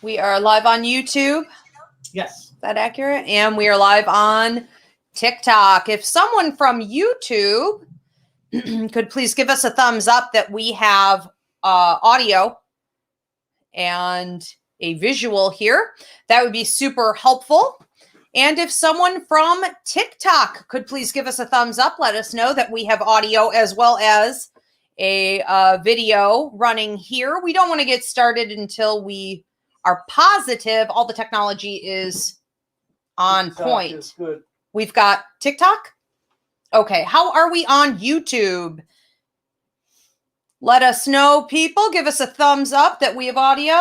We are live on YouTube. Yes. Is that accurate? And we are live on TikTok. If someone from YouTube could please give us a thumbs up that we have audio and a visual here, that would be super helpful. And if someone from TikTok could please give us a thumbs up, let us know that we have audio as well as a video running here. We don't want to get started until we are positive all the technology is on point. Good. We've got TikTok. Okay, how are we on YouTube? Let us know, people. Give us a thumbs up that we have audio.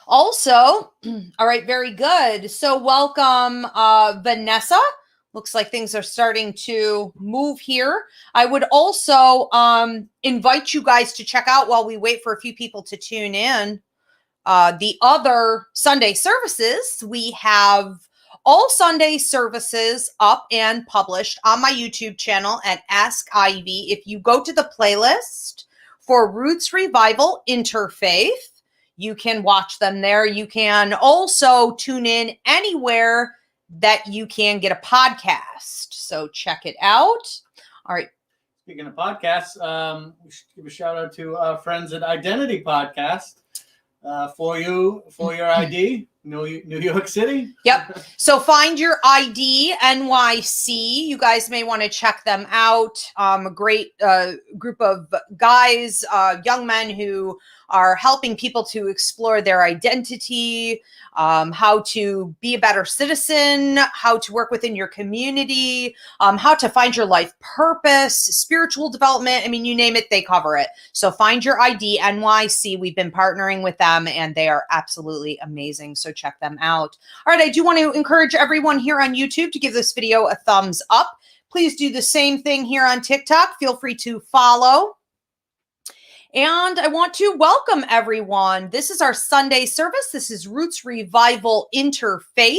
Also, all right, very good. So welcome, Vanessa. Looks like things are starting to move here. I would also invite you guys to check out, while we wait for a few people to tune in, the other Sunday services. We have all Sunday services up and published on my YouTube channel at Ask Ivy. If you go to the playlist for Roots Revival Interfaith, you can watch them there. You can also tune in anywhere that you can get a podcast. So check it out. All right. Speaking of podcasts, we should give a shout out to our friends at Identity Podcast for your ID, New York City. Yep. So find your ID NYC. You guys may want to check them out. A great group of guys, young men who are helping people to explore their identity, how to be a better citizen, how to work within your community, how to find your life purpose, spiritual development. I mean, you name it, they cover it. So find your ID NYC. We've been partnering with them and they are absolutely amazing. So check them out. All right. I do want to encourage everyone here on YouTube to give this video a thumbs up. Please do the same thing here on TikTok. Feel free to follow. And I want to welcome everyone. This is our Sunday service. This is Roots Revival Interfaith.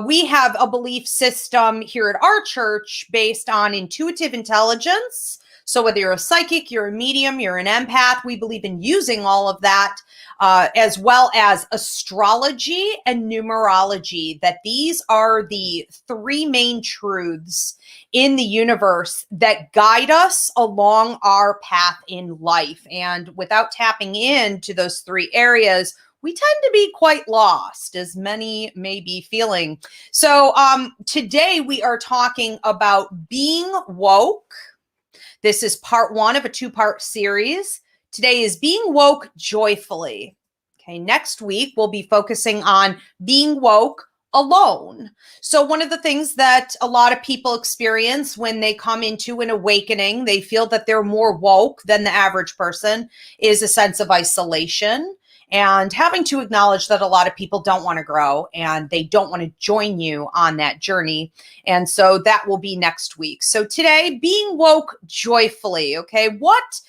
We have a belief system here at our church based on intuitive intelligence. So whether you're a psychic, you're a medium, you're an empath, we believe in using all of that, as well as astrology and numerology, that these are the three main truths in the universe that guide us along our path in life. And without tapping into those three areas, we tend to be quite lost, as many may be feeling. So today we are talking about being woke. This is part one of a two-part series. Today is being woke joyfully. Okay, next week we'll be focusing on being woke alone. So one of the things that a lot of people experience when they come into an awakening, they feel that they're more woke than the average person, is a sense of isolation and having to acknowledge that a lot of people don't want to grow and they don't want to join you on that journey. And so that will be next week. So today, being woke joyfully. Okay, what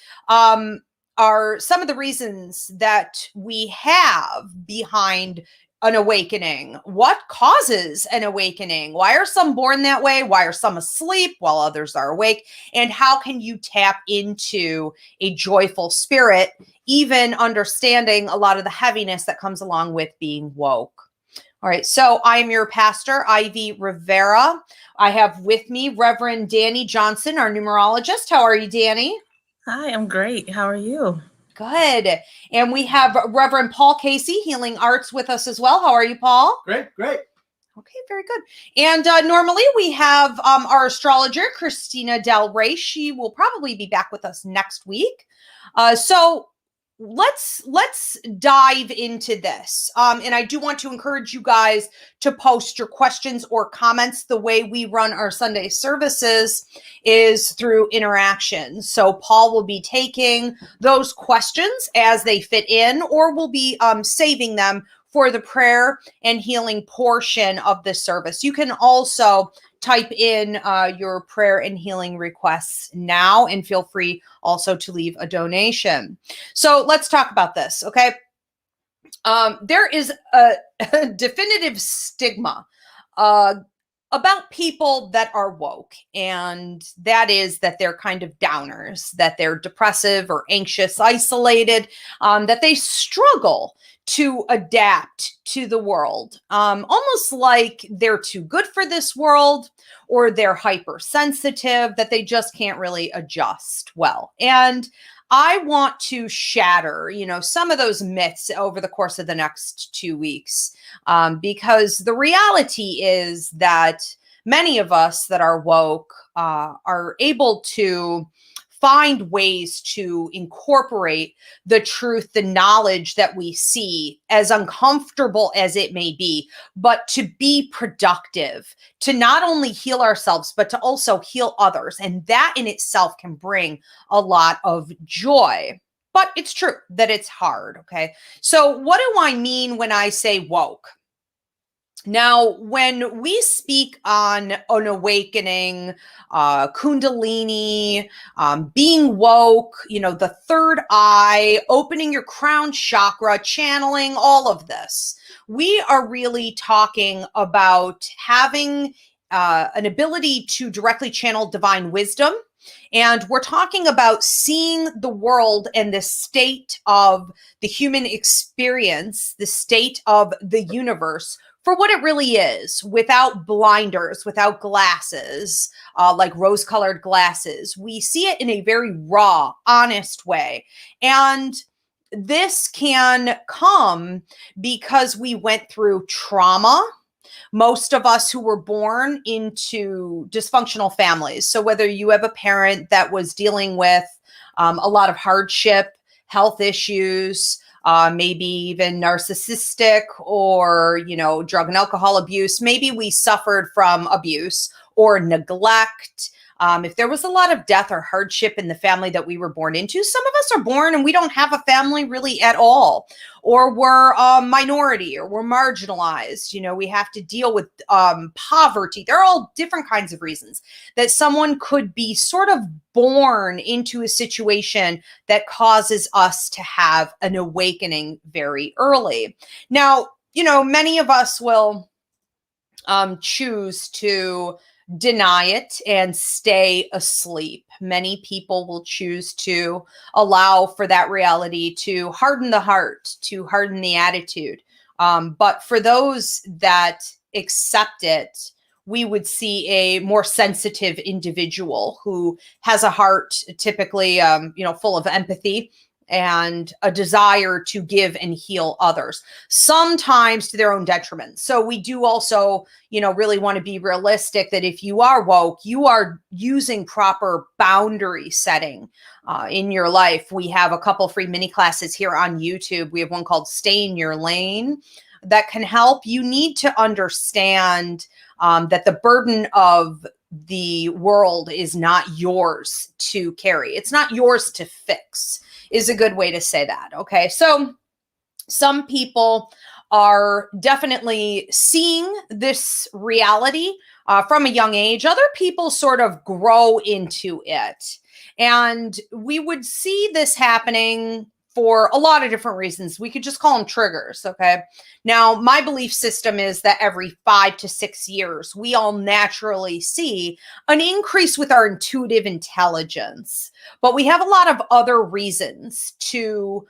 are some of the reasons that we have behind an awakening? What causes an awakening? Why are some born that way? Why are some asleep while others are awake? And how can you tap into a joyful spirit, even understanding a lot of the heaviness that comes along with being woke? All right, so I am your pastor, Ivy Rivera. I have with me Reverend Danny Johnson, our numerologist. How are you, Danny? Hi, I'm great. How are you? Good. And we have Reverend Paul Casey, Healing Arts, with us as well. How are you, Paul? Great. Okay, very good. And normally we have our astrologer, Christina Del Rey. She will probably be back with us next week. So let's dive into this. And I do want to encourage you guys to post your questions or comments. The way we run our Sunday services is through interaction. So Paul will be taking those questions as they fit in, or we'll be saving them for the prayer and healing portion of the service. You can also type in your prayer and healing requests now, and feel free also to leave a donation. So let's talk about this, okay? There is a definitive stigma about people that are woke, and that is that they're kind of downers, that they're depressive or anxious, isolated, that they struggle to adapt to the world, almost like they're too good for this world, or they're hypersensitive, that they just can't really adjust well. And I want to shatter, some of those myths over the course of the next 2 weeks, because the reality is that many of us that are woke are able to find ways to incorporate the truth, the knowledge that we see, as uncomfortable as it may be, but to be productive, to not only heal ourselves, but to also heal others. And that in itself can bring a lot of joy. But it's true that it's hard, okay? So what do I mean when I say woke? Now, when we speak on an awakening, Kundalini, being woke, the third eye, opening your crown chakra, channeling, all of this, we are really talking about having an ability to directly channel divine wisdom. And we're talking about seeing the world and the state of the human experience, the state of the universe, for what it really is, without blinders, without glasses, like rose-colored glasses. We see it in a very raw, honest way. And this can come because we went through trauma. Most of us who were born into dysfunctional families. So whether you have a parent that was dealing with a lot of hardship, health issues, maybe even narcissistic or, drug and alcohol abuse. Maybe we suffered from abuse or neglect. If there was a lot of death or hardship in the family that we were born into, some of us are born and we don't have a family really at all, or we're a minority, or we're marginalized. We have to deal with poverty. There are all different kinds of reasons that someone could be sort of born into a situation that causes us to have an awakening very early. Now, many of us will choose to deny it and stay asleep. Many people will choose to allow for that reality to harden the heart, to harden the attitude. But for those that accept it, we would see a more sensitive individual who has a heart typically, full of empathy and a desire to give and heal others, sometimes to their own detriment. So we do also, really want to be realistic that if you are woke, you are using proper boundary setting in your life. We have a couple free mini classes here on YouTube. We have one called Stay in Your Lane that can help. You need to understand that the burden of the world is not yours to carry. It's not yours to fix, is a good way to say that. Okay. So some people are definitely seeing this reality from a young age. Other people sort of grow into it. And we would see this happening for a lot of different reasons. We could just call them triggers. Okay. Now, my belief system is that every 5 to 6 years, we all naturally see an increase with our intuitive intelligence. But we have a lot of other reasons to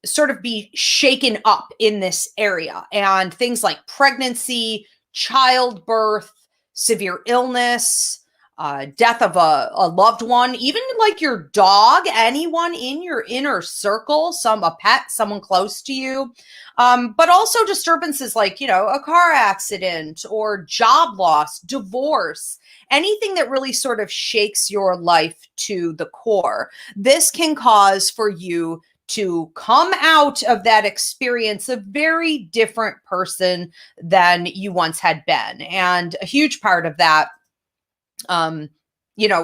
sort of be shaken up in this area. And things like pregnancy, childbirth, severe illness, death of a loved one, even like your dog, anyone in your inner circle, a pet, someone close to you, but also disturbances like, a car accident or job loss, divorce, anything that really sort of shakes your life to the core. This can cause for you to come out of that experience a very different person than you once had been. And a huge part of that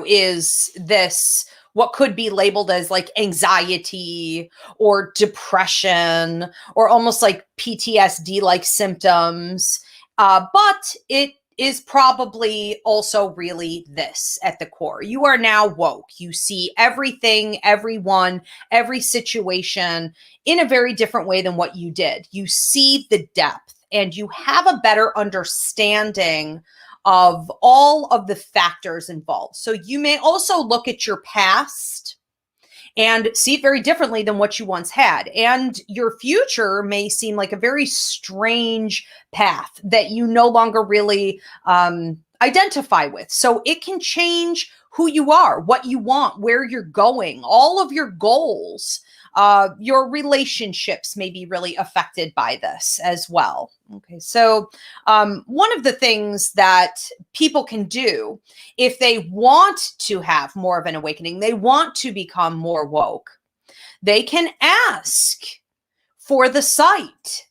is this, what could be labeled as like anxiety or depression or almost like PTSD-like symptoms. But it is probably also really this at the core. You are now woke. You see everything, everyone, every situation in a very different way than what you did. You see the depth. and you have a better understanding of all of the factors involved. So you may also look at your past and see it very differently than what you once had. And your future may seem like a very strange path that you no longer really identify with. So it can change who you are, what you want, where you're going, all of your goals. Your relationships may be really affected by this as well. Okay, so one of the things that people can do if they want to have more of an awakening, they want to become more woke, they can ask for the sight.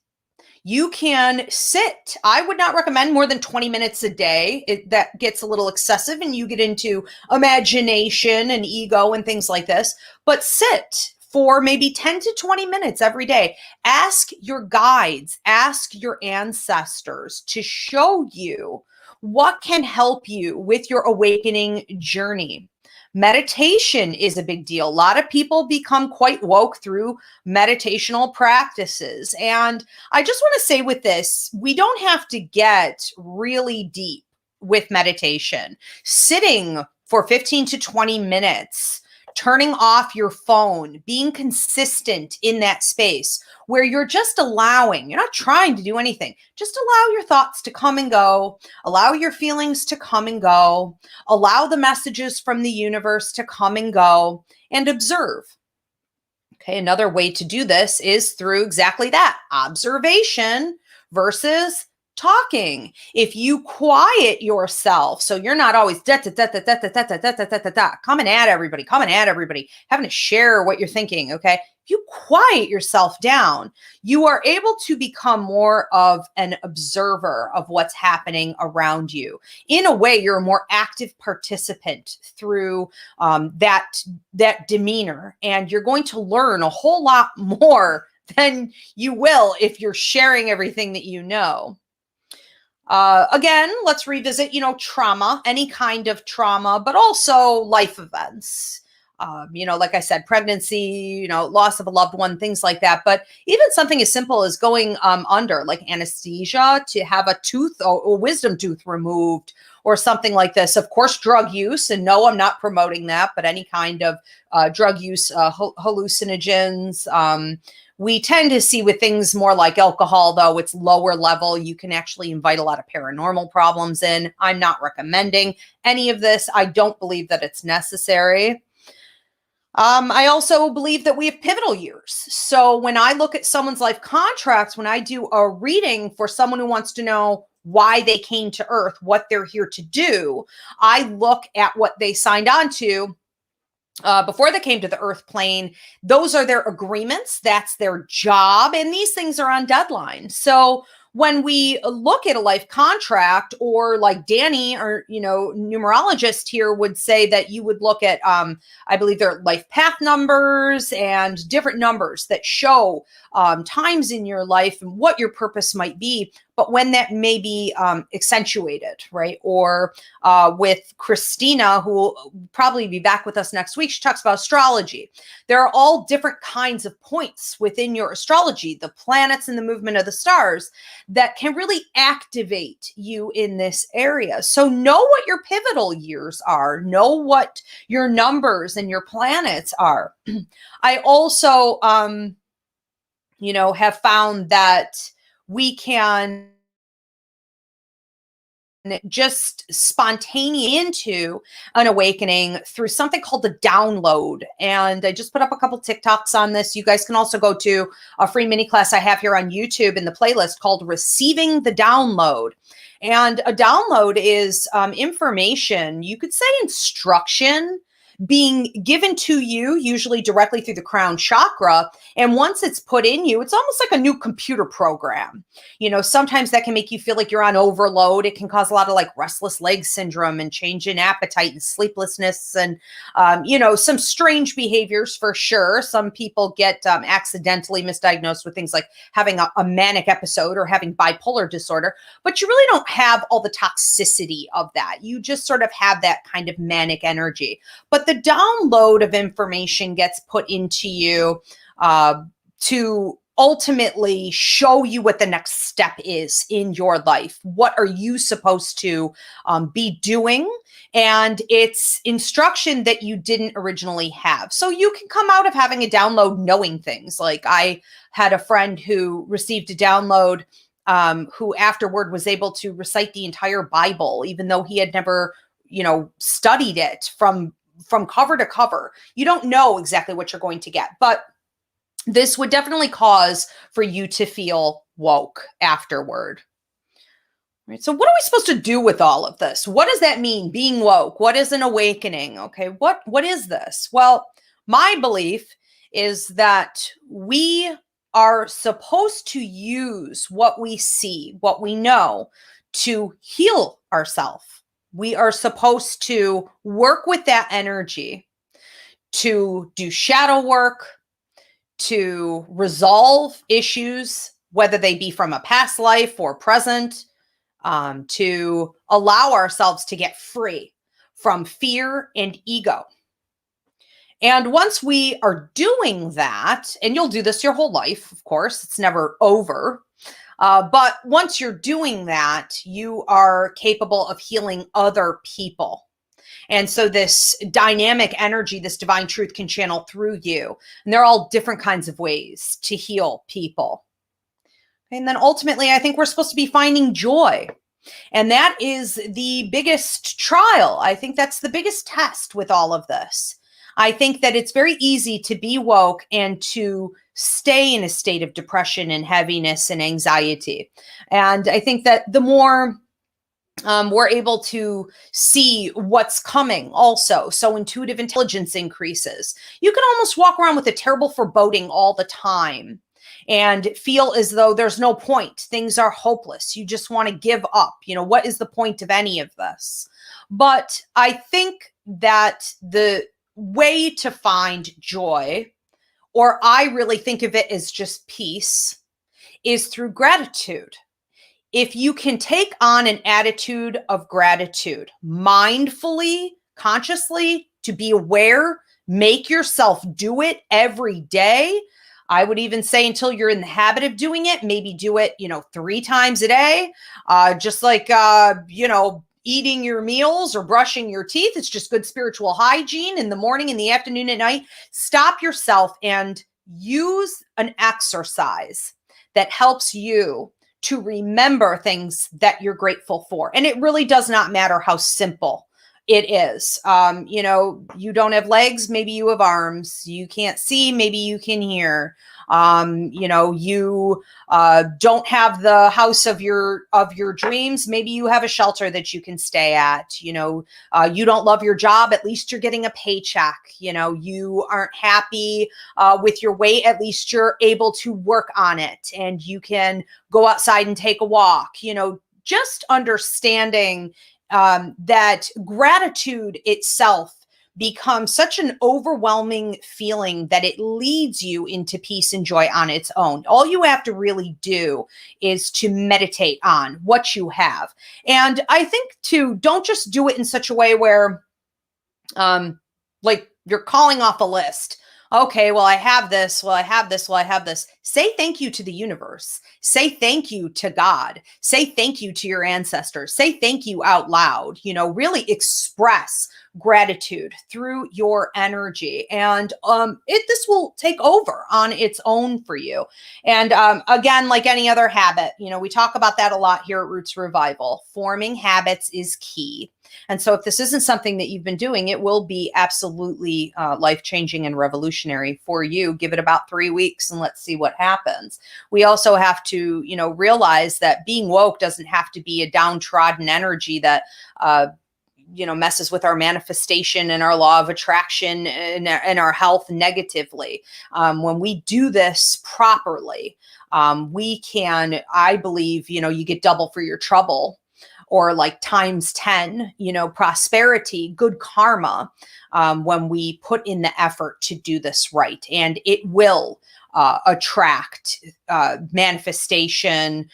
You can sit. I would not recommend more than 20 minutes a day. That gets a little excessive and you get into imagination and ego and things like this. But sit for maybe 10 to 20 minutes every day. Ask your guides, ask your ancestors to show you what can help you with your awakening journey. Meditation is a big deal. A lot of people become quite woke through meditational practices. And I just want to say with this, we don't have to get really deep with meditation. Sitting for 15 to 20 minutes, turning off your phone, being consistent in that space where you're just allowing, you're not trying to do anything, just allow your thoughts to come and go, allow your feelings to come and go, allow the messages from the universe to come and go, and observe. Okay, another way to do this is through exactly that, observation versus talking. If you quiet yourself, so you're not always coming at everybody, having to share what you're thinking, okay? If you quiet yourself down, you are able to become more of an observer of what's happening around you. In a way, you're a more active participant through that demeanor, and you're going to learn a whole lot more than you will if you're sharing everything that you know. Again, let's revisit, trauma, any kind of trauma, but also life events. Like I said, pregnancy, loss of a loved one, things like that. But even something as simple as going under, like anesthesia, to have a tooth or a wisdom tooth removed or something like this. Of course, drug use. And no, I'm not promoting that, but any kind of drug use, hallucinogens. We tend to see with things more like alcohol, though it's lower level, you can actually invite a lot of paranormal problems in. I'm not recommending any of this. I don't believe that it's necessary. I also believe that we have pivotal years. So when I look at someone's life contracts, when I do a reading for someone who wants to know why they came to Earth, what they're here to do, I look at what they signed on to before they came to the earth plane. Those are their agreements. That's their job. And these things are on deadline. So when we look at a life contract, or like Danny or, numerologist here would say that you would look at, I believe they're life path numbers and different numbers that show times in your life and what your purpose might be, but when that may be accentuated, right? Or with Christina, who will probably be back with us next week, she talks about astrology. There are all different kinds of points within your astrology, the planets and the movement of the stars, that can really activate you in this area. So know what your pivotal years are, know what your numbers and your planets are. I also, have found that we can just spontaneous into an awakening through something called the download. And I just put up a couple TikToks on this. You guys can also go to a free mini class I have here on YouTube in the playlist called Receiving the Download. And a download is information, you could say instruction, being given to you, usually directly through the crown chakra. And once it's put in you, it's almost like a new computer program. Sometimes that can make you feel like you're on overload. It can cause a lot of like restless leg syndrome and change in appetite and sleeplessness and, some strange behaviors for sure. Some people get accidentally misdiagnosed with things like having a manic episode or having bipolar disorder, but you really don't have all the toxicity of that. You just sort of have that kind of manic energy. But the download of information gets put into you to ultimately show you what the next step is in your life. What are you supposed to be doing? And it's instruction that you didn't originally have. So you can come out of having a download knowing things. Like I had a friend who received a download who afterward was able to recite the entire Bible, even though he had never, studied it from cover to cover. You don't know exactly what you're going to get, but this would definitely cause for you to feel woke afterward. Right. So what are we supposed to do with all of this? What does that mean, being woke? What is an awakening? Okay, what is this? Well, my belief is that we are supposed to use what we see, what we know, to heal ourselves. We are supposed to work with that energy to do shadow work, to resolve issues, whether they be from a past life or present, to allow ourselves to get free from fear and ego. And once we are doing that, and you'll do this your whole life, of course, it's never over. But once you're doing that, you are capable of healing other people. And so this dynamic energy, this divine truth can channel through you. And there are all different kinds of ways to heal people. And then ultimately, I think we're supposed to be finding joy. And that is the biggest trial. I think that's the biggest test with all of this. I think that it's very easy to be woke and to stay in a state of depression and heaviness and anxiety. And I think that the more we're able to see what's coming also. So intuitive intelligence increases. You can almost walk around with a terrible foreboding all the time and feel as though there's no point. Things are hopeless. You just want to give up. What is the point of any of this? But I think that the way to find joy, or I really think of it as just peace, is through gratitude. If you can take on an attitude of gratitude, mindfully, consciously, to be aware, make yourself do it every day. I would even say until you're in the habit of doing it, maybe do it, 3 times a day, just like, eating your meals or brushing your teeth. It's just good spiritual hygiene in the morning, in the afternoon, at night. Stop yourself and use an exercise that helps you to remember things that you're grateful for. And it really does not matter how simple it is. You don't have legs, maybe you have arms. You can't see, maybe you can hear. You don't have the house of your dreams. Maybe you have a shelter that you can stay at. You don't love your job. At least you're getting a paycheck. You aren't happy with your weight. At least you're able to work on it, and you can go outside and take a walk. Just understanding that gratitude itself becomes such an overwhelming feeling that it leads you into peace and joy on its own. All you have to really do is to meditate on what you have. And I think too, don't just do it in such a way where like you're calling off a list. Okay, well, I have this. Well, I have this. Well, I have this. Say thank you to the universe. Say thank you to God. Say thank you to your ancestors. Say thank you out loud. Really express gratitude through your energy. And this will take over on its own for you. And again, like any other habit, we talk about that a lot here at Roots Revival. Forming habits is key. And so if this isn't something that you've been doing, it will be absolutely life-changing and revolutionary for you. Give it about 3 weeks and let's see what happens. We also have to, realize that being woke doesn't have to be a downtrodden energy that, messes with our manifestation and our law of attraction and our health negatively. When we do this properly, we can, I believe, you get double for your trouble, or like times 10, prosperity, good karma, when we put in the effort to do this right. And it will attract manifestation,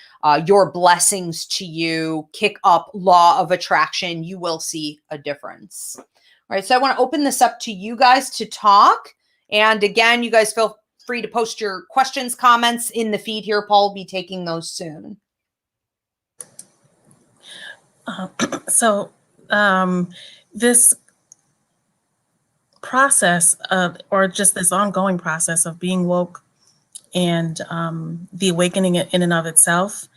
your blessings to you, kick up law of attraction. You will see a difference. All right. So I want to open this up to you guys to talk. And again, you guys feel free to post your questions, comments in the feed here. Paul will be taking those soon. So this process of, or just this ongoing process of being woke and the awakening in and of itself,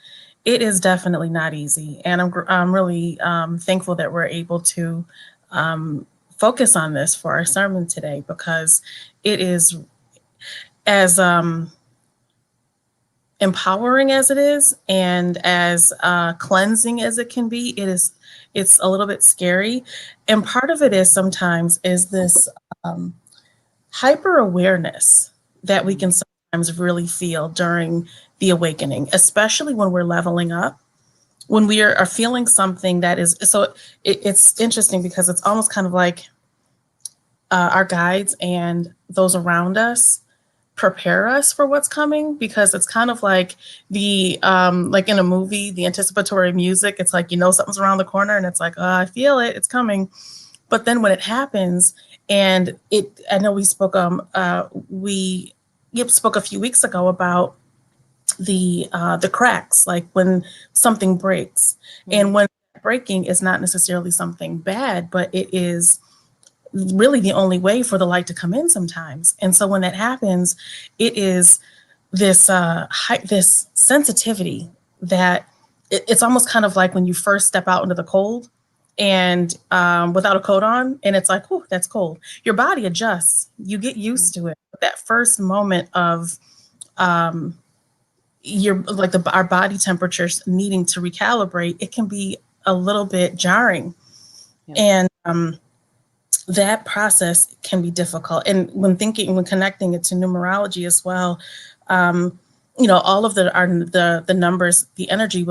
it is definitely not easy. And I'm really thankful that we're able to focus on this for our sermon today, because it is as empowering as it is, and as cleansing as it can be, it's a little bit scary. And part of it is sometimes is this hyper awareness that we can sometimes really feel during the awakening, especially when we're leveling up, when we are feeling something that is, so it's interesting because it's almost kind of like our guides and those around us prepare us for what's coming, because it's kind of like the like in a movie, the anticipatory music. It's like, something's around the corner and it's like, oh, I feel it, it's coming. But then when it happens, and I know we spoke spoke a few weeks ago about the cracks, like when something breaks. And when breaking is not necessarily something bad, but it is really the only way for the light to come in sometimes. And so when that happens, it is this this sensitivity that it's almost kind of like when you first step out into the cold and without a coat on, and it's like, oh, that's cold. Your body adjusts, you get used to it. But that first moment of our body temperatures needing to recalibrate, it can be a little bit jarring. Yeah. And that process can be difficult. And when connecting it to numerology as well, all of the numbers, the energy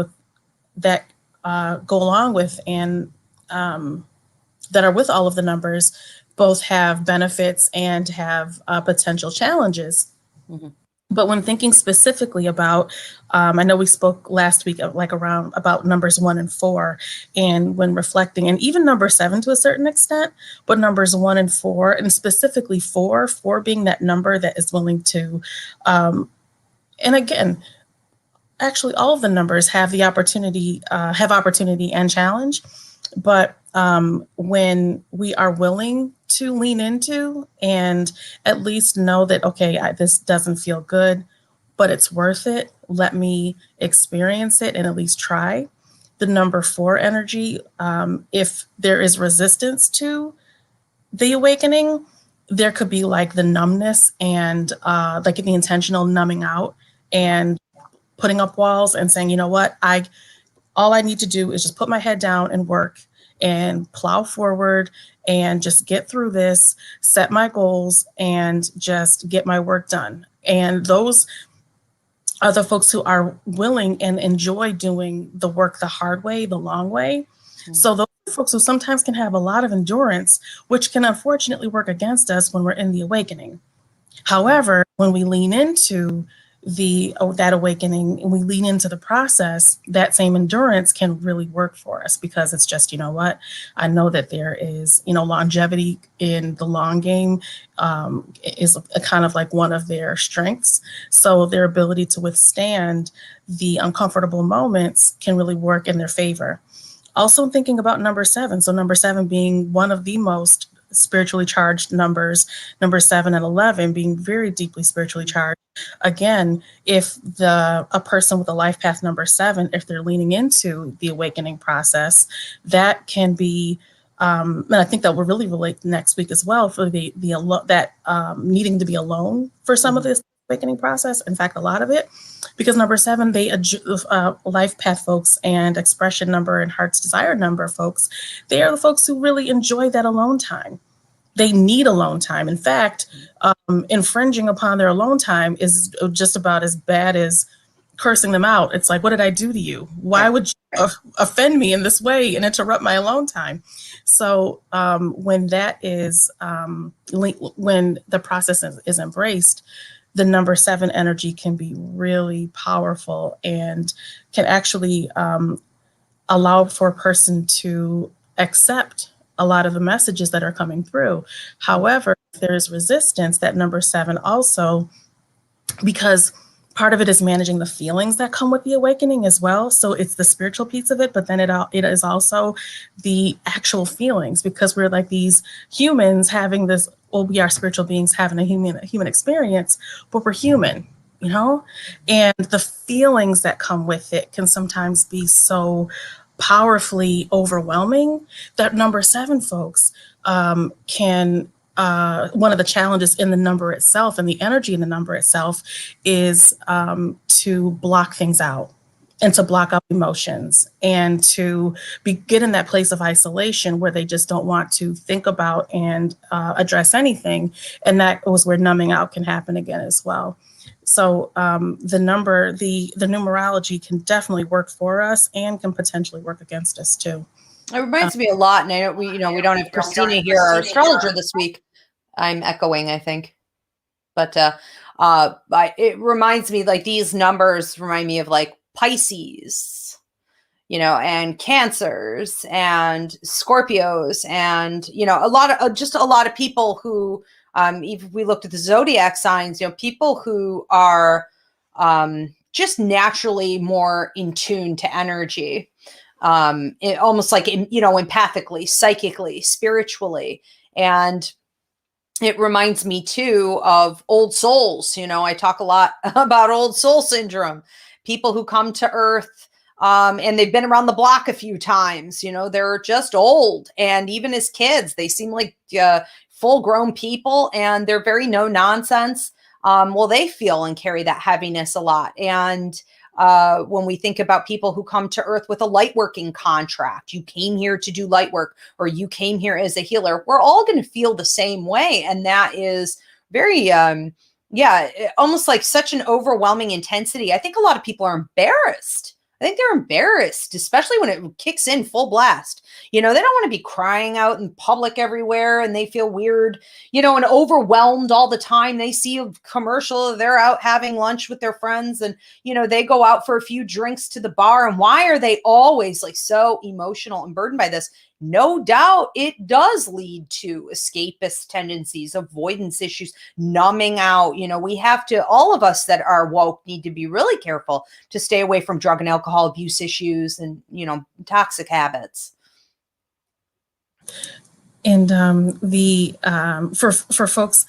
that go along with and that are with all of the numbers, both have benefits and have potential challenges. Mm-hmm. But when thinking specifically about, I know we spoke last week about numbers 1 and 4, and when reflecting, and even number 7 to a certain extent, but numbers 1 and 4, and specifically 4 being that number that is willing to, and again, actually all of the numbers have the opportunity and challenge, but when we are willing to lean into and at least know that, okay, this doesn't feel good, but it's worth it. Let me experience it and at least try. The number 4 energy, if there is resistance to the awakening, there could be like the numbness and like the intentional numbing out and putting up walls and saying, you know what, all I need to do is just put my head down and work and plow forward and just get through this, set my goals, and just get my work done. And those are the folks who are willing and enjoy doing the work the hard way, the long way. Mm-hmm. So those are folks who sometimes can have a lot of endurance, which can unfortunately work against us when we're in the awakening. However, when we lean into that awakening and we lean into the process, that same endurance can really work for us, because it's just, you know what, I know that there is, longevity in the long game is a kind of like one of their strengths. So their ability to withstand the uncomfortable moments can really work in their favor. Also thinking about number 7. So number 7 being one of the most spiritually charged numbers, number 7 and 11 being very deeply spiritually charged. Again, if a person with a life path number 7, if they're leaning into the awakening process, that can be, and I think that will really relate next week as well, for needing to be alone for some of this awakening process. In fact, a lot of it, because number 7, life path folks and expression number and heart's desire number folks, they are the folks who really enjoy that alone time. They need alone time. In fact, infringing upon their alone time is just about as bad as cursing them out. It's like, what did I do to you? Why would you offend me in this way and interrupt my alone time? So when that is, when the process is embraced, the number 7 energy can be really powerful and can actually allow for a person to accept a lot of the messages that are coming through. However, if there is resistance, that number 7 also because part of it is managing the feelings that come with the awakening as well. So it's the spiritual piece of it, but then it is also the actual feelings, because we're like these humans having this, well, we are spiritual beings having a human experience, but we're human, you know? And the feelings that come with it can sometimes be so powerfully overwhelming that number 7 folks can one of the challenges in the number itself and the energy in the number itself is to block things out and to block up emotions and to get in that place of isolation where they just don't want to think about and address anything. And that was where numbing out can happen again as well. So the numerology can definitely work for us and can potentially work against us too. It reminds me a lot, and I know we don't have Christina here, our astrologer this week. I'm echoing, I think, but it reminds me, like, these numbers remind me of like Pisces, and Cancers and Scorpios, and a lot of people who, if we looked at the zodiac signs, people who are just naturally more in tune to energy, almost like empathically, psychically, spiritually, and it reminds me too of old souls. I talk a lot about old soul syndrome, people who come to Earth and they've been around the block a few times. They're just old. And even as kids, they seem like full grown people, and they're very no nonsense. Well, they feel and carry that heaviness a lot. And when we think about people who come to Earth with a light working contract, you came here to do light work, or you came here as a healer, we're all going to feel the same way. And that is very, almost like such an overwhelming intensity. I think a lot of people are embarrassed. I think they're embarrassed, especially when it kicks in full blast. They don't want to be crying out in public everywhere, and they feel weird, and overwhelmed all the time. They see a commercial, they're out having lunch with their friends, and, they go out for a few drinks to the bar. And why are they always like so emotional and burdened by this? No doubt it does lead to escapist tendencies, avoidance issues, numbing out. We have to, all of us that are woke need to be really careful to stay away from drug and alcohol abuse issues and, toxic habits. And for folks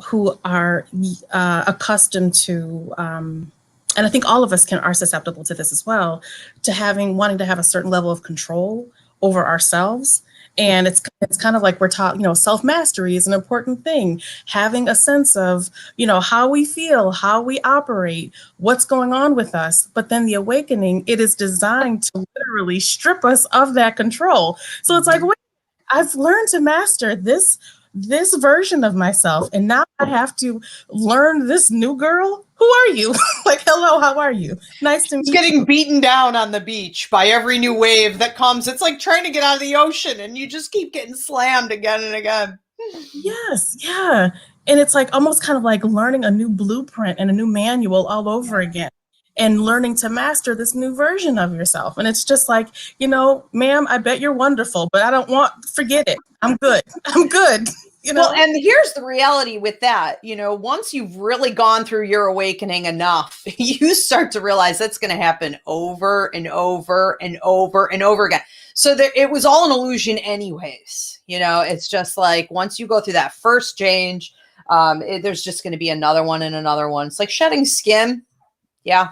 who are accustomed to, and I think all of us are susceptible to this as well, to wanting to have a certain level of control over ourselves. And it's kind of like we're taught, self-mastery is an important thing. Having a sense of, how we feel, how we operate, what's going on with us. But then the awakening, it is designed to literally strip us of that control. So it's like, wait, I've learned to master this version of myself, and now I have to learn this new girl. Who are you? Like, hello, how are you? Nice to meet you. Getting beaten down on the beach by every new wave that comes. It's like trying to get out of the ocean, and you just keep getting slammed again and again. Yes, yeah. And it's like almost kind of like learning a new blueprint and a new manual all over again, and learning to master this new version of yourself. And it's just like, ma'am, I bet you're wonderful, but forget it. I'm good. Well, and here's the reality with that. Once you've really gone through your awakening enough, you start to realize that's going to happen over and over and over and over again. So it was all an illusion anyways. It's just like, once you go through that first change, there's just going to be another one and another one. It's like shedding skin. Yeah.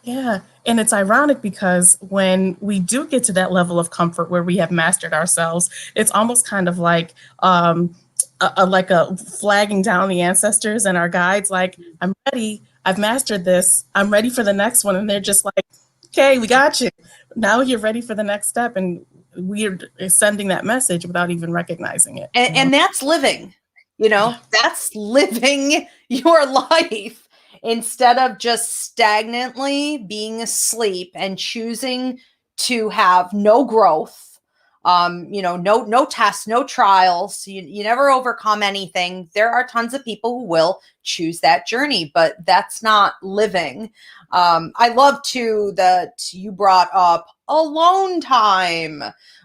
Yeah. And it's ironic because when we do get to that level of comfort where we have mastered ourselves, it's almost kind of like a flagging down the ancestors and our guides, like, I'm ready. I've mastered this. I'm ready for the next one. And they're just like, okay, we got you. Now you're ready for the next step. And we're sending that message without even recognizing it. And that's living, that's living your life. Instead of just stagnantly being asleep and choosing to have no growth, no tests, no trials, you never overcome anything. There are tons of people who will choose that journey, but that's not living. I love too that you brought up alone time.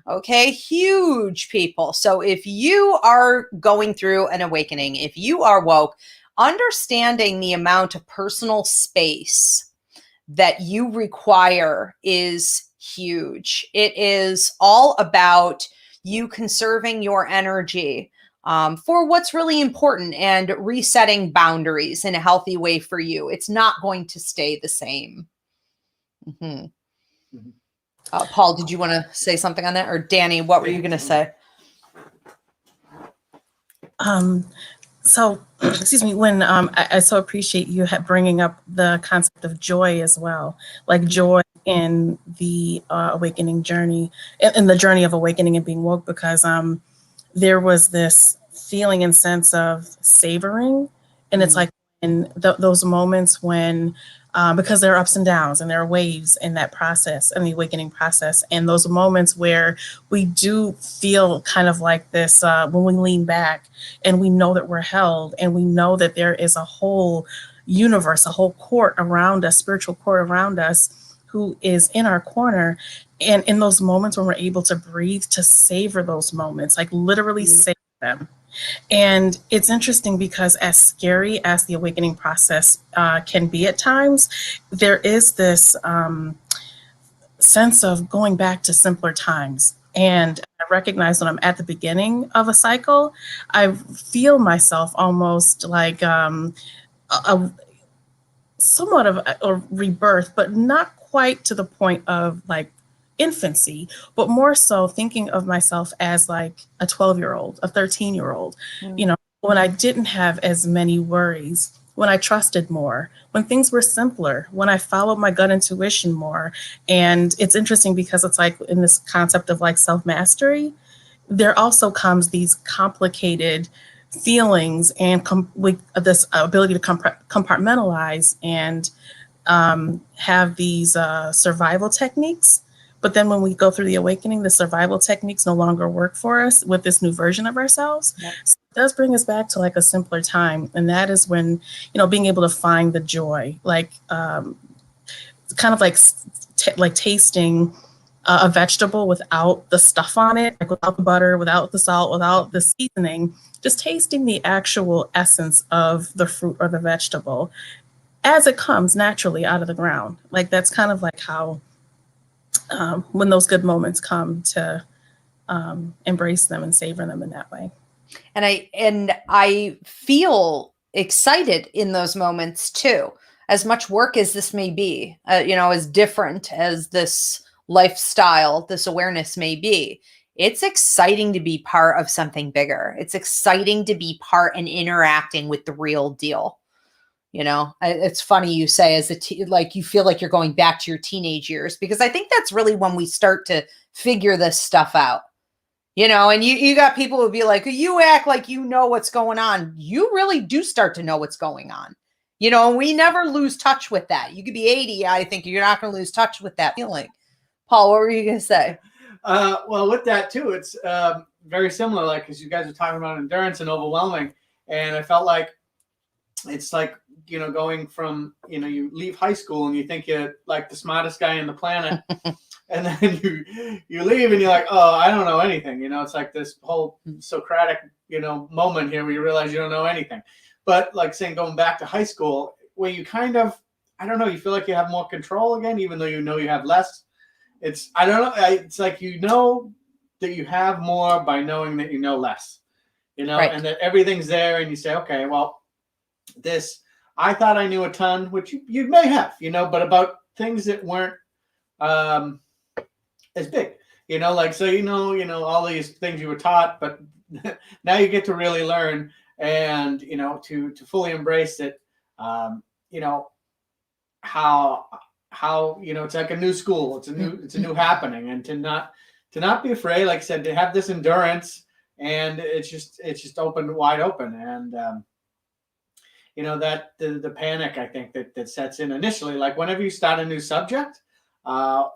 Okay, huge people. So if you are going through an awakening, if you are woke, understanding the amount of personal space that you require is huge. It is all about you conserving your energy for what's really important and resetting boundaries in a healthy way for you. It's not going to stay the same. Mm-hmm. Mm-hmm. Paul, did you want to say something on that? Or Danny, what were you going to say? So, excuse me, when I so appreciate you bringing up the concept of joy as well, like joy in the awakening journey, in the journey of awakening and being woke, because there was this feeling and sense of savoring. And it's like in those moments when, because there are ups and downs and there are waves in that process, in the awakening process, and those moments where we do feel kind of like this, when we lean back and we know that we're held and we know that there is a whole universe, a whole court around us, spiritual court around us, who is in our corner. And in those moments when we're able to breathe, to savor those moments, like literally savor them. And it's interesting because as scary as the awakening process can be at times, there is this sense of going back to simpler times. And I recognize when I'm at the beginning of a cycle, I feel myself almost like somewhat of a rebirth, but not quite to the point of like infancy, but more so thinking of myself as like a 12-year-old, a 13-year-old, you know, when I didn't have as many worries, when I trusted more, when things were simpler, when I followed my gut intuition more. And it's interesting because it's like in this concept of like self-mastery, there also comes these complicated feelings and with this ability to compartmentalize and have these survival techniques. But then when we go through the awakening, the survival techniques no longer work for us with this new version of ourselves. Yep. So it does bring us back to like a simpler time. And that is when, you know, being able to find the joy, like kind of like tasting a vegetable without the stuff on it, like without the butter, without the salt, without the seasoning, just tasting the actual essence of the fruit or the vegetable as it comes naturally out of the ground. Like that's kind of like how when those good moments come, to embrace them and savor them in that way. And I feel excited in those moments too. As much work as this may be, you know, as different as this lifestyle, this awareness may be, it's exciting to be part of something bigger. It's exciting to be part and interacting with the real deal. You know, it's funny you say as like you feel like you're going back to your teenage years, because I think that's really when we start to figure this stuff out, you know, and you got people who be like, you act like you know what's going on. You really do start to know what's going on, you know, and we never lose touch with that. You could be 80. I think you're not going to lose touch with that feeling. Paul, what were you going to say? Well, with that too, it's very similar, like, because you guys are talking about endurance and overwhelming. And I felt like it's like, you know, going from, you know, you leave high school and you think you're like the smartest guy on the planet. And then you leave and you're like, oh, I don't know anything. You know, it's like this whole Socratic, you know, moment here where you realize you don't know anything. But like saying going back to high school, where you kind of, I don't know, you feel like you have more control again, even though you know you have less. It's, I don't know, it's like you know that you have more by knowing that you know less, you know, right. And that everything's there and you say, okay, well, this, I thought I knew a ton, which you may have, you know, but about things that weren't as big, you know, like, so, you know, all these things you were taught, but now you get to really learn and, you know, to fully embrace it, you know, how, you know, it's like a new school, it's a new happening, and to not be afraid, like I said, to have this endurance, and it's just wide open. And, you know, that the panic, I think that sets in initially, like whenever you start a new subject,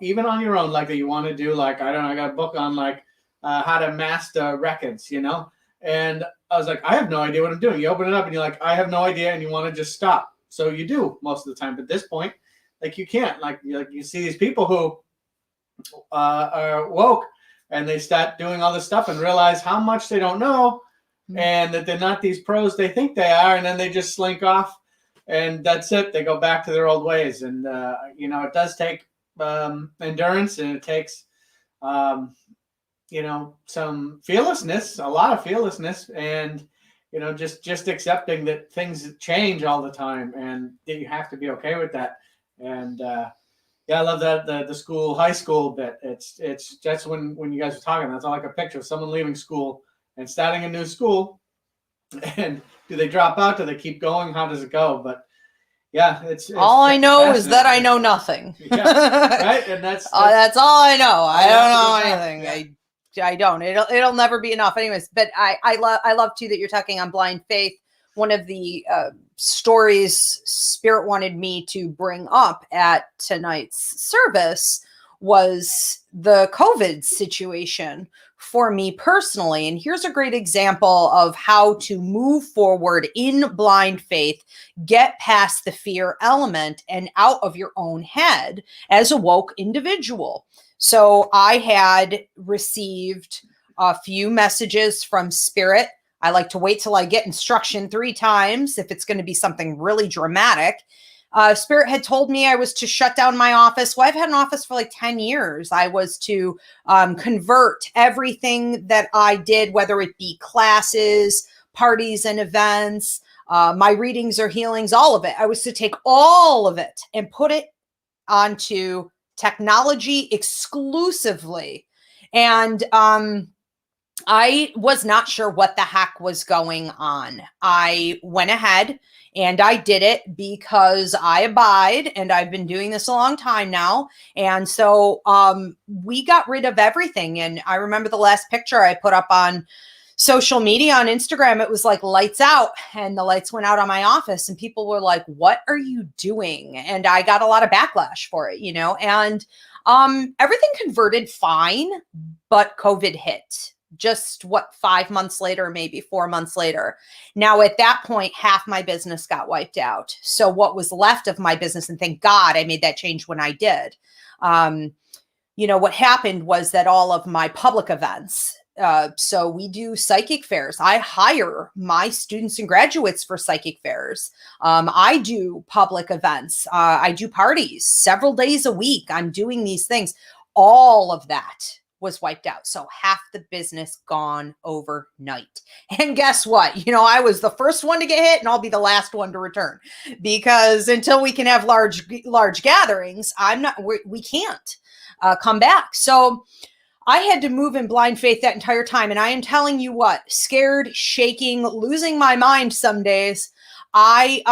even on your own, like that you want to do, like, I don't know, I got a book on like how to master records, you know, and I was like, I have no idea what I'm doing. You open it up and you're like, I have no idea, and you want to just stop. So you do most of the time, but at this point, like you can't, like you see these people who are woke and they start doing all this stuff and realize how much they don't know, and that they're not these pros they think they are, and then they just slink off, and that's it. They go back to their old ways, and it does take endurance, and it takes some fearlessness, a lot of fearlessness, and just accepting that things change all the time, and that you have to be okay with that. And I love that the high school bit. It's just when you guys were talking, that's all I could picture: someone leaving school and starting a new school. And do they drop out? Do they keep going? How does it go? But yeah, it's all I know is that I know nothing. Yeah, right, and that's all I know. I don't know anything. Yeah. I don't. It'll never be enough, anyways. But I love too that you're talking on blind faith. One of the stories Spirit wanted me to bring up at tonight's service was the COVID situation for me personally. And here's a great example of how to move forward in blind faith, get past the fear element and out of your own head as a woke individual. So I had received a few messages from Spirit. I like to wait till I get instruction 3 times if it's going to be something really dramatic. Spirit had told me I was to shut down my office. Well, I've had an office for like 10 years. I was to convert everything that I did, whether it be classes, parties and events, my readings or healings, all of it. I was to take all of it and put it onto technology exclusively. And I was not sure what the heck was going on. I went ahead and I did it because I abide, and I've been doing this a long time now. And so we got rid of everything. And I remember the last picture I put up on social media on Instagram, it was like lights out, and the lights went out on my office, and people were like, "What are you doing?" And I got a lot of backlash for it, and everything converted fine, but COVID hit. Just 5 months later, maybe 4 months later. Now, at that point, half my business got wiped out. So what was left of my business, and thank God I made that change when I did. What happened was that all of my public events, so we do psychic fairs. I hire my students and graduates for psychic fairs. I do public events. I do parties several days a week. I'm doing these things. All of that was wiped out. So half the business gone overnight. And guess what? I was the first one to get hit, and I'll be the last one to return, because until we can have large gatherings, we can't come back. So I had to move in blind faith that entire time. And I am telling you what, scared, shaking, losing my mind some days. I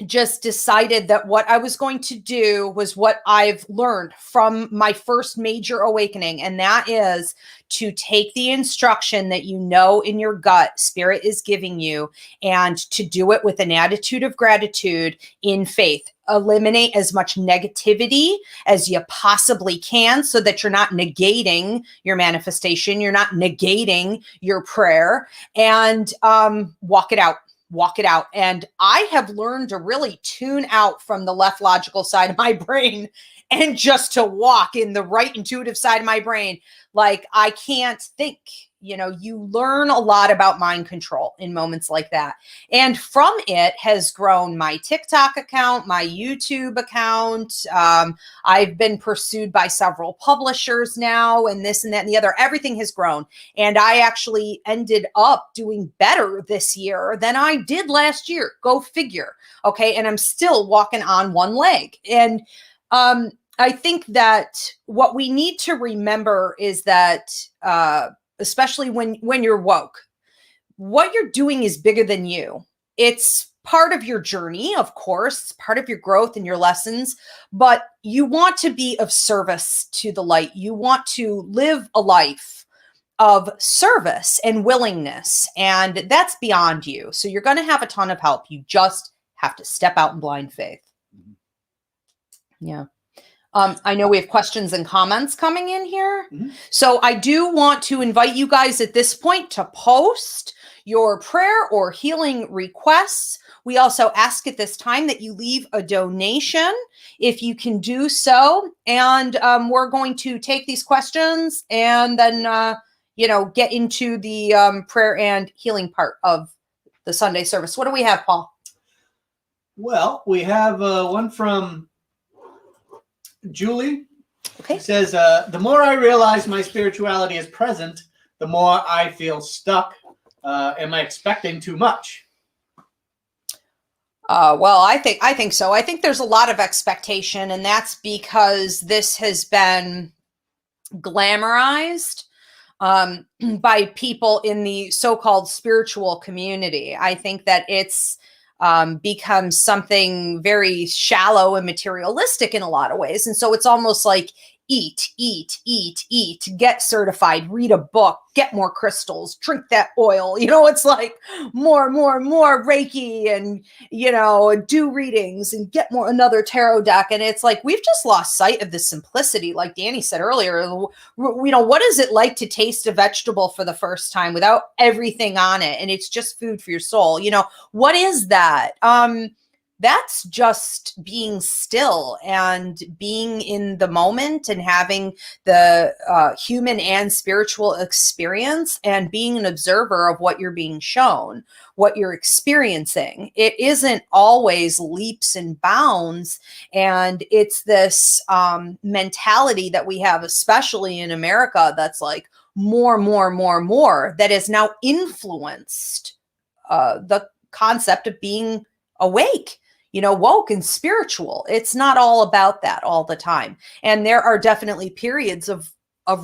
just decided that what I was going to do was what I've learned from my first major awakening. And that is to take the instruction that in your gut Spirit is giving you, and to do it with an attitude of gratitude in faith. Eliminate as much negativity as you possibly can, so that you're not negating your manifestation. You're not negating your prayer, and walk it out. And I have learned to really tune out from the left logical side of my brain and just to walk in the right intuitive side of my brain. Like, I can't think. You learn a lot about mind control in moments like that. And from it has grown my TikTok account, my YouTube account. I've been pursued by several publishers now, and this and that and the other. Everything has grown. And I actually ended up doing better this year than I did last year. Go figure. Okay. And I'm still walking on one leg. And I think that what we need to remember is that, especially when you're woke, what you're doing is bigger than you. It's part of your journey, of course, it's part of your growth and your lessons, but you want to be of service to the light. You want to live a life of service and willingness, and that's beyond you. So you're going to have a ton of help. You just have to step out in blind faith. Yeah. I know we have questions and comments coming in here. Mm-hmm. So I do want to invite you guys at this point to post your prayer or healing requests. We also ask at this time that you leave a donation if you can do so. And we're going to take these questions and then, get into the prayer and healing part of the Sunday service. What do we have, Paul? Well, we have one from Julie. Okay. It says, the more I realize my spirituality is present, the more I feel stuck. Am I expecting too much? Well, I think so. I think there's a lot of expectation, and that's because this has been glamorized by people in the so-called spiritual community. I think that it's become something very shallow and materialistic in a lot of ways. And so it's almost like eat, get certified, read a book, get more crystals, drink that oil. It's like more Reiki and, do readings and get another tarot deck. And it's like, we've just lost sight of the simplicity. Like Danny said earlier, what is it like to taste a vegetable for the first time without everything on it? And it's just food for your soul. What is that? That's just being still and being in the moment and having the human and spiritual experience and being an observer of what you're being shown, what you're experiencing. It isn't always leaps and bounds. And it's this mentality that we have, especially in America, that's like more, that has now influenced the concept of being awake, woke and spiritual. It's not all about that all the time. And there are definitely periods of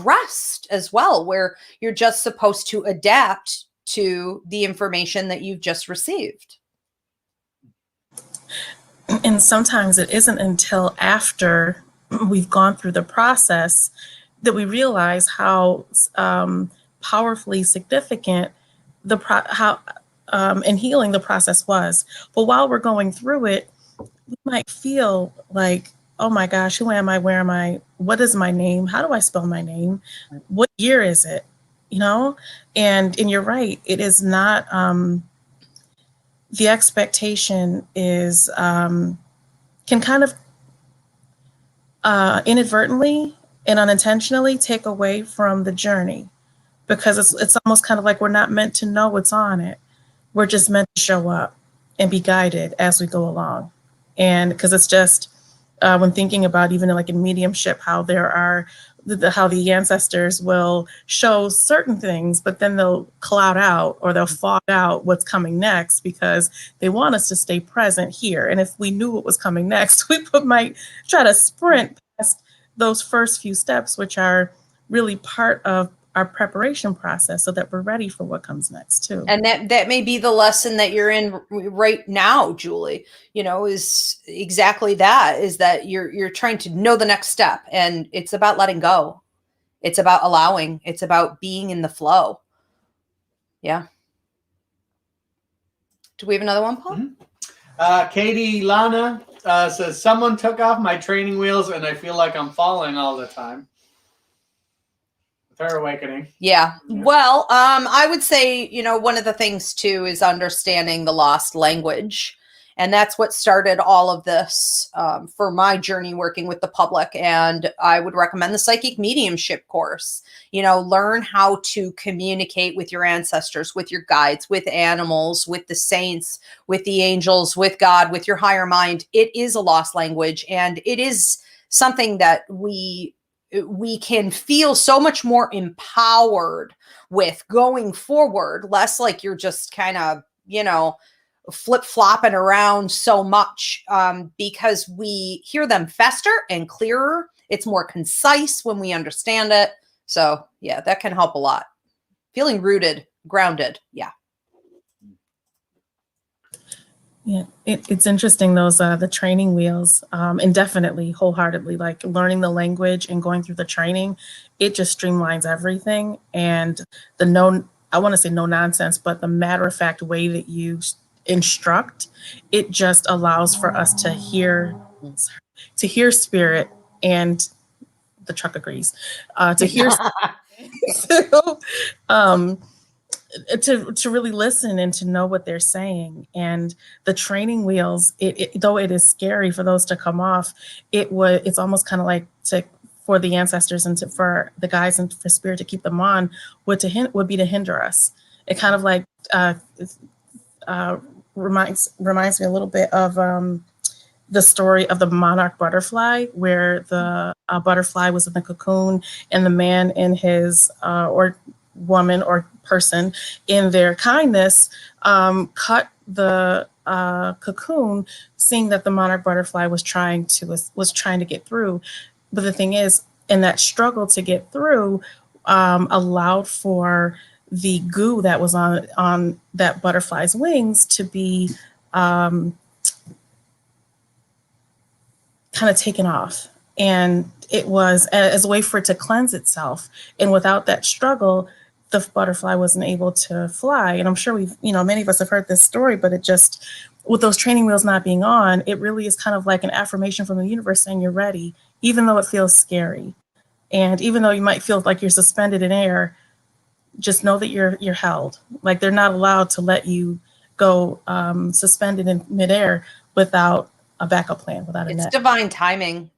rest as well, where you're just supposed to adapt to the information that you've just received. And sometimes it isn't until after we've gone through the process that we realize how powerfully significant and healing the process was. But while we're going through it, we might feel like, oh my gosh, who am I? Where am I? What is my name? How do I spell my name? What year is it? And you're right. It is not, the expectation is, can kind of inadvertently and unintentionally take away from the journey, because it's almost kind of like we're not meant to know what's on it. We're just meant to show up and be guided as we go along. And because it's just, when thinking about even like in mediumship, how there are, how the ancestors will show certain things, but then they'll cloud out or they'll fog out what's coming next because they want us to stay present here. And if we knew what was coming next, we might try to sprint past those first few steps, which are really part of our preparation process so that we're ready for what comes next too. And that may be the lesson that you're in right now, Julie, is exactly that, is that you're trying to know the next step, and it's about letting go. It's about allowing, it's about being in the flow. Yeah. Do we have another one, Paul? Mm-hmm. Katie Lana says, someone took off my training wheels and I feel like I'm falling all the time. Her awakening. Yeah. Well, I would say, one of the things too is understanding the lost language. And that's what started all of this for my journey working with the public. And I would recommend the psychic mediumship course. Learn how to communicate with your ancestors, with your guides, with animals, with the saints, with the angels, with God, with your higher mind. It is a lost language. And it is something that we can feel so much more empowered with going forward, less like you're just kind of, flip-flopping around so much, because we hear them faster and clearer. It's more concise when we understand it. So yeah, that can help a lot. Feeling rooted, grounded. Yeah. Yeah, it's interesting, those the training wheels, and definitely wholeheartedly, like learning the language and going through the training, it just streamlines everything. And I want to say no nonsense, but the matter of fact way that you instruct, it just allows for us to hear spirit, and the truck agrees, to hear to really listen and to know what they're saying. And the training wheels, though it is scary for those to come off, it's almost kind of like to for the ancestors and for the guides and for spirit to keep them on would be to hinder us. It kind of like reminds me a little bit of the story of the monarch butterfly, where the butterfly was in the cocoon and the man in his or woman or person in their kindness cut the cocoon, seeing that the monarch butterfly was trying to get through. But the thing is, in that struggle to get through, allowed for the goo that was on that butterfly's wings to be kind of taken off. And it was as a way for it to cleanse itself. And without that struggle, the butterfly wasn't able to fly. And I'm sure many of us have heard this story, but it just, with those training wheels not being on, it really is kind of like an affirmation from the universe saying you're ready, even though it feels scary. And even though you might feel like you're suspended in air, just know that you're held. Like, they're not allowed to let you go suspended in midair without a backup plan, without a net. It's divine timing.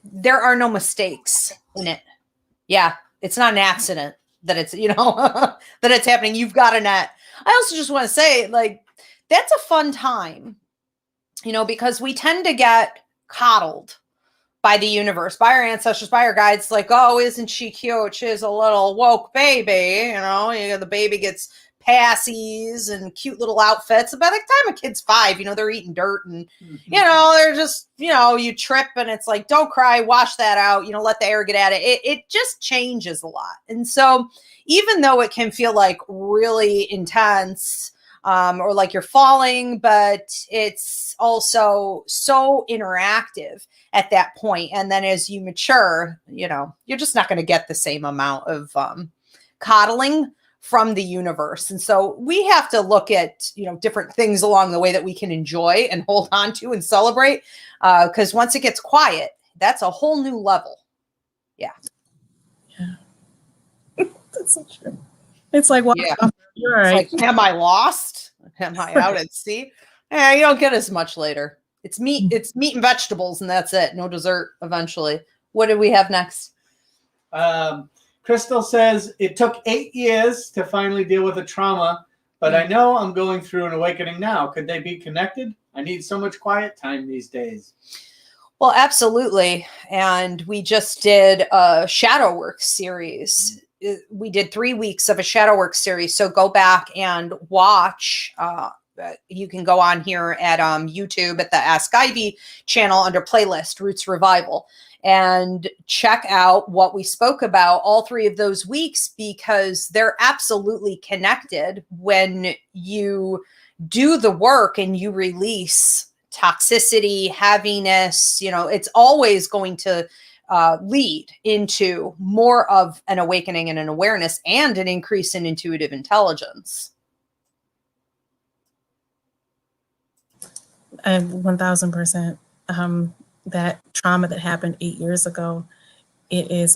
There are no mistakes in it. Yeah. It's not an accident that it's, that it's happening. You've got a net. I also just want to say, like, that's a fun time, because we tend to get coddled by the universe, by our ancestors, by our guides. Like, oh, isn't she cute? She's a little woke baby. The baby gets passies and cute little outfits. By the time a kid's 5, they're eating dirt and, they're just, you trip and it's like, don't cry, wash that out, let the air get at it. It just changes a lot. And so even though it can feel like really intense, or like you're falling, but it's also so interactive at that point. And then as you mature, you're just not going to get the same amount of coddling from the universe. And so we have to look at, different things along the way that we can enjoy and hold on to and celebrate. Because once it gets quiet, that's a whole new level. Yeah. Yeah. That's so true. It's like, well, yeah. You're right. It's like, am I lost? Am I out at sea? Yeah, you don't get as much later. It's meat and vegetables, and that's it. No dessert eventually. What do we have next? Crystal says, it took 8 years to finally deal with the trauma, but I know I'm going through an awakening now. Could they be connected? I need so much quiet time these days. Well, absolutely. And we just did a shadow work series. We did 3 weeks of a shadow work series. So go back and watch. You can go on here at YouTube at the Ask Ivy channel under playlist Roots Revival and check out what we spoke about all 3 of those weeks, because they're absolutely connected. When you do the work and you release toxicity, heaviness, it's always going to lead into more of an awakening and an awareness and an increase in intuitive intelligence. 1000%. That trauma that happened 8 years ago, it's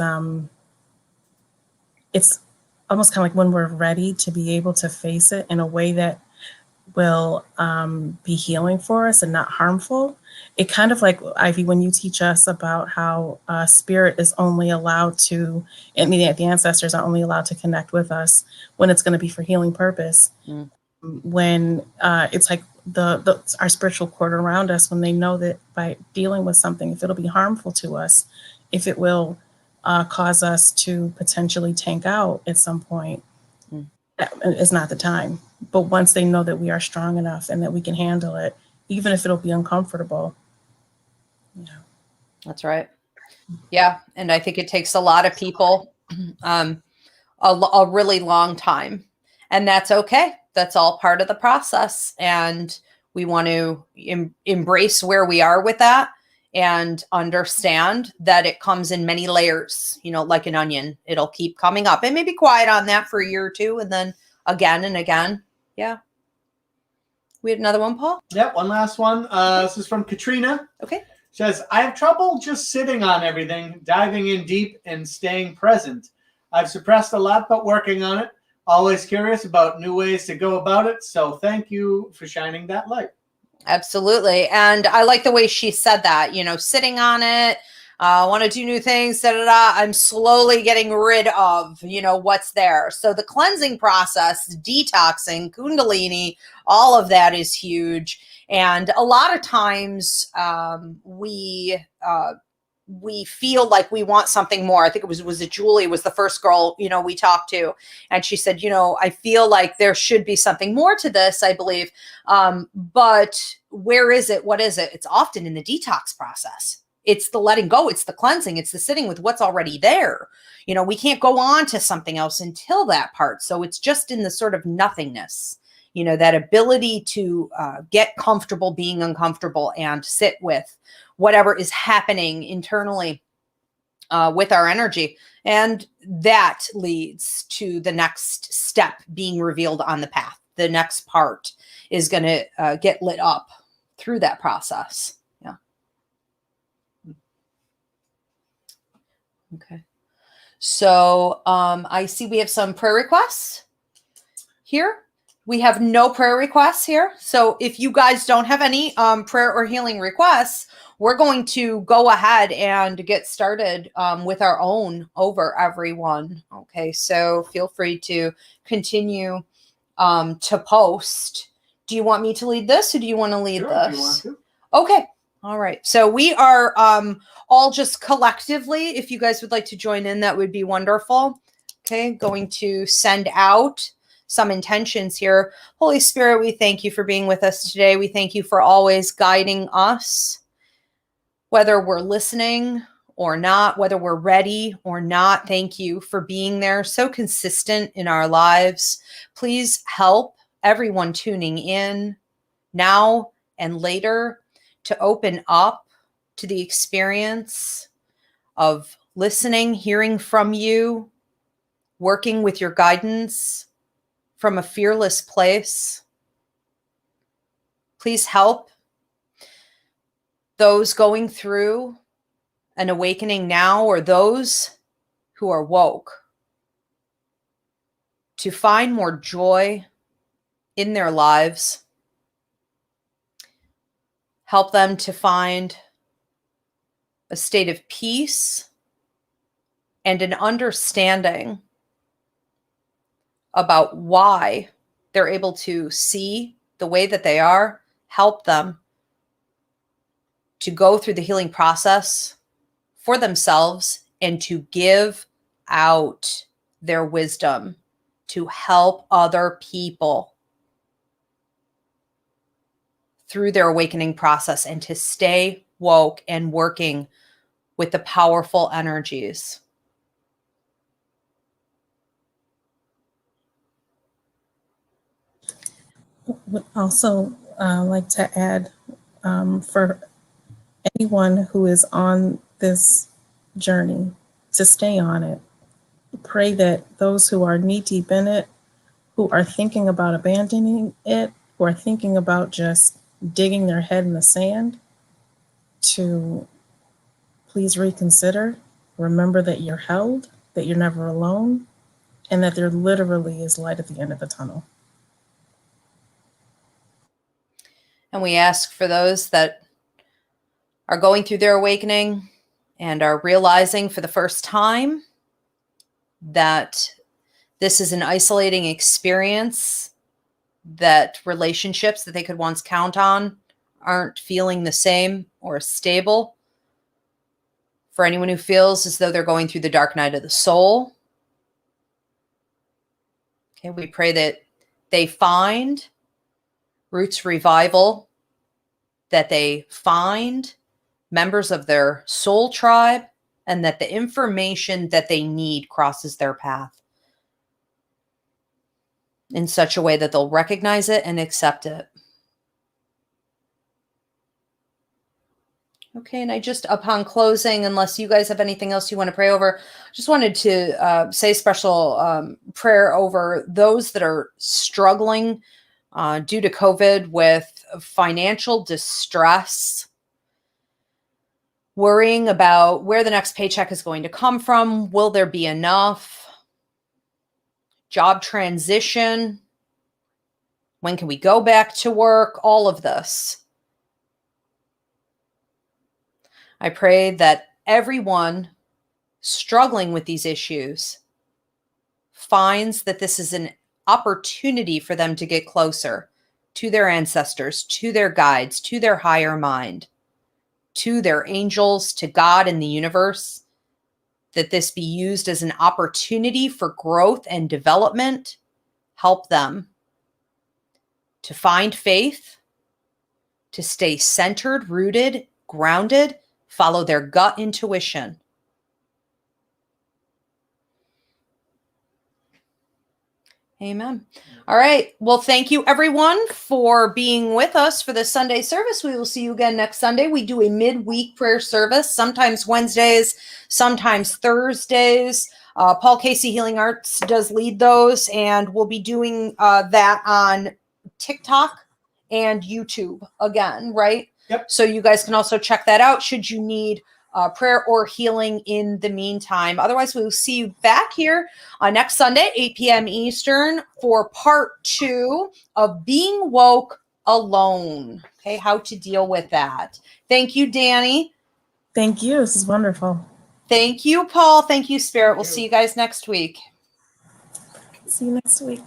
almost kind of like when we're ready to be able to face it in a way that will be healing for us and not harmful. It kind of like, Ivy, when you teach us about how spirit is only allowed to, the ancestors are only allowed to connect with us when it's going to be for healing purpose. When it's like our spiritual cord around us, when they know that by dealing with something, if it'll be harmful to us, if it will cause us to potentially tank out at some point, that is not the time. But once they know that we are strong enough and that we can handle it, even if it'll be uncomfortable. That's right. Yeah. And I think it takes a lot of people a really long time, and that's okay. That's all part of the process. And we want to embrace where we are with that and understand that it comes in many layers, like an onion. It'll keep coming up. It may be quiet on that for a year or two, and then again and again. Yeah. We had another one, Paul? Yep, one last one. This is from Katrina. Okay. She says, I have trouble just sitting on everything, diving in deep and staying present. I've suppressed a lot, but working on it. Always curious about new ways to go about it. So thank you for shining that light. Absolutely. And I like the way she said that, sitting on it, I want to do new things. Da, da, da. I'm slowly getting rid of, what's there. So the cleansing process, detoxing, Kundalini, all of that is huge. And a lot of times we feel like we want something more. I think was it Julie was the first girl, we talked to. And she said, I feel like there should be something more to this, I believe. But where is it? What is it? It's often in the detox process. It's the letting go. It's the cleansing. It's the sitting with what's already there. We can't go on to something else until that part. So it's just in the sort of nothingness, that ability to get comfortable being uncomfortable and sit with whatever is happening internally with our energy. And that leads to the next step being revealed on the path. The next part is going to get lit up through that process. Yeah. Okay. So I see we have some prayer requests here. We have no prayer requests here. So if you guys don't have any prayer or healing requests, we're going to go ahead and get started with our own over everyone. Okay, so feel free to continue to post. Do you want me to lead this or do you want to lead this? If you want to. Okay. All right. So we are all just collectively, if you guys would like to join in, that would be wonderful. Okay. Going to send out some intentions here. Holy Spirit, we thank you for being with us today. We thank you for always guiding us, whether we're listening or not, whether we're ready or not. Thank you for being there, so consistent in our lives. Please help everyone tuning in now and later to open up to the experience of listening, hearing from you, working with your guidance from a fearless place. Please help those going through an awakening now or those who are woke to find more joy in their lives. Help them to find a state of peace and an understanding about why they're able to see the way that they are. Help them to go through the healing process for themselves and to give out their wisdom to help other people through their awakening process and to stay woke and working with the powerful energies. Would also like to add for anyone who is on this journey to stay on it. Pray that those who are knee deep in it, who are thinking about abandoning it, who are thinking about just digging their head in the sand, to please reconsider. Remember that you're held, that you're never alone, and that there literally is light at the end of the tunnel. And we ask for those that are going through their awakening and are realizing for the first time that this is an isolating experience, that relationships that they could once count on aren't feeling the same or stable. For anyone who feels as though they're going through the dark night of the soul, okay, we pray that they find Roots Revival, that they find members of their soul tribe, and that the information that they need crosses their path in such a way that they'll recognize it and accept it. Okay, and I just, upon closing, unless you guys have anything else you want to pray over, just wanted to say special prayer over those that are struggling due to COVID with financial distress, worrying about where the next paycheck is going to come from. Will there be enough? Job transition. When can we go back to work? All of this. I pray that everyone struggling with these issues finds that this is an opportunity for them to get closer to their ancestors, to their guides, to their higher mind, to their angels, to God and the universe, that this be used as an opportunity for growth and development, help them to find faith, to stay centered, rooted, grounded, follow their gut intuition. Amen. All right. Well, thank you everyone for being with us for the Sunday service. We will see you again next Sunday. We do a midweek prayer service, sometimes Wednesdays, sometimes Thursdays. Paul Casey Healing Arts does lead those, and we'll be doing that on TikTok and YouTube again, right? Yep. So you guys can also check that out should you need prayer or healing in the meantime. Otherwise, we will see you back here on next Sunday, 8 p.m. Eastern, for part 2 of Being Woke Alone. Okay, how to deal with that. Thank you, Danny. Thank you. This is wonderful. Thank you, Paul. Thank you, Spirit. We'll see you guys next week. See you next week.